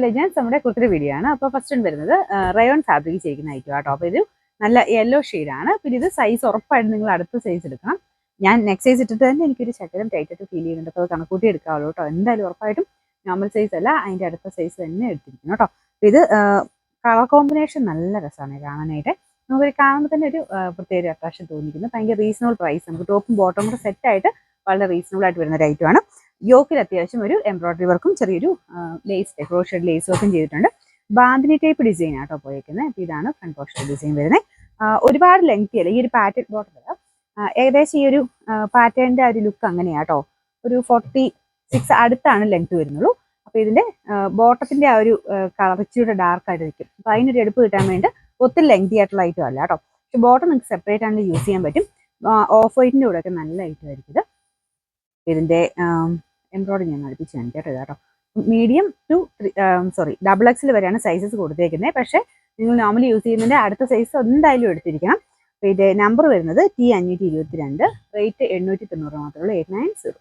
Legends നമ്മുടെ kurti video ആണ്. അപ്പോൾ ഫസ്റ്റ് വരുന്നത് റയോൺ ഫാബ്രിക് ചെയ്യിക്കുന്ന ഐറ്റം കേട്ടോ. അപ്പോൾ ഇത് നല്ല യെല്ലോ ഷെയ്ഡാണ്. പിന്നെ ഇത് സൈസ് ഉറപ്പായിട്ട് നിങ്ങൾ അടുത്ത സൈസ് എടുക്കണം. ഞാൻ നെക്സ്റ്റ് സൈസ് ഇട്ടിട്ട് തന്നെ എനിക്കൊരു ശകലം ടൈറ്റായിട്ട് ഫീൽ ചെയ്യുന്നുണ്ട്. അപ്പോൾ അത് കണക്കൂട്ടി എടുക്കാവുള്ളൂ കേട്ടോ. എന്തായാലും ഉറപ്പായിട്ടും നോർമൽ സൈസ് അല്ല, അതിൻ്റെ അടുത്ത സൈസ് തന്നെ എടുത്തിരിക്കണം കേട്ടോ. അപ്പോൾ ഇത് കളർ കോമ്പിനേഷൻ നല്ല രസമാണ് കാണാനായിട്ട്. നമുക്കൊരു കാണുമ്പോൾ തന്നെ ഒരു പ്രത്യേക അട്രാക്ഷൻ തോന്നിക്കുന്നു. ഭയങ്കര റീസണബിൾ പ്രൈസ്, നമുക്ക് ടോപ്പും ബോട്ടം കൂടെ സെറ്റായിട്ട് വളരെ റീസണബിൾ ആയിട്ട് വരുന്ന ഒരു ഐറ്റമാണ്. യോക്കിൽ അത്യാവശ്യം ഒരു എംബ്രോയിഡറി വർക്കും ചെറിയൊരു ലേസ് ക്രോഷഡ് ലേസ് വർക്കും ചെയ്തിട്ടുണ്ട്. ബാന്തിനി ടൈപ്പ് ഡിസൈൻ ആട്ടോ പോയേക്കുന്നത്. അപ്പോൾ ഇതാണ് ഫ്രണ്ട് പോർഷൻ ഡിസൈൻ വരുന്നത്. ഒരുപാട് ലെങ്തി അല്ല, ഈ ഒരു പാറ്റേൺ ബോട്ടം ഏകദേശം ഈ ഒരു പാറ്റേണിന്റെ ആ ഒരു ലുക്ക് അങ്ങനെയാട്ടോ. ഒരു 46 അടുത്താണ് ലെങ്ത് വരുന്നുള്ളൂ. അപ്പോൾ ഇതിന്റെ ബോട്ടത്തിന്റെ ആ ഒരു കളർ ഇച്ചിരി ഡാർക്ക് ആയിട്ട് നിൽക്കും. അപ്പോൾ അതിനൊരു എടുപ്പ് കിട്ടാൻ വേണ്ടി ഒത്തിരി ലെങ്തി ആയിട്ടുള്ള ഐറ്റം അല്ല കേട്ടോ. പക്ഷെ ബോട്ടം നിങ്ങൾക്ക് സെപ്പറേറ്റ് ആണെങ്കിൽ യൂസ് ചെയ്യാൻ പറ്റും. ഓഫ് വൈറ്റിന്റെ കൂടെ ഒക്കെ നല്ല ഐറ്റം ആയിരിക്കും ഇത്. ഇതിന്റെ എംബ്രോയിഡറി ഞാൻ അടുപ്പിച്ച് കാണിക്കട്ടെ കേട്ടോ. മീഡിയം ടു XXL വരെയാണ് സൈസസ് കൊടുത്തേക്കുന്നത്. പക്ഷേ നിങ്ങൾ നോർമലി യൂസ് ചെയ്യുന്നതിന്റെ അടുത്ത സൈസ് എന്തായാലും എടുത്തിരിക്കണം. അപ്പോൾ ഇത് നമ്പർ വരുന്നത് T522, റേറ്റ് 890 മാത്രമേ ഉള്ളൂ, 890.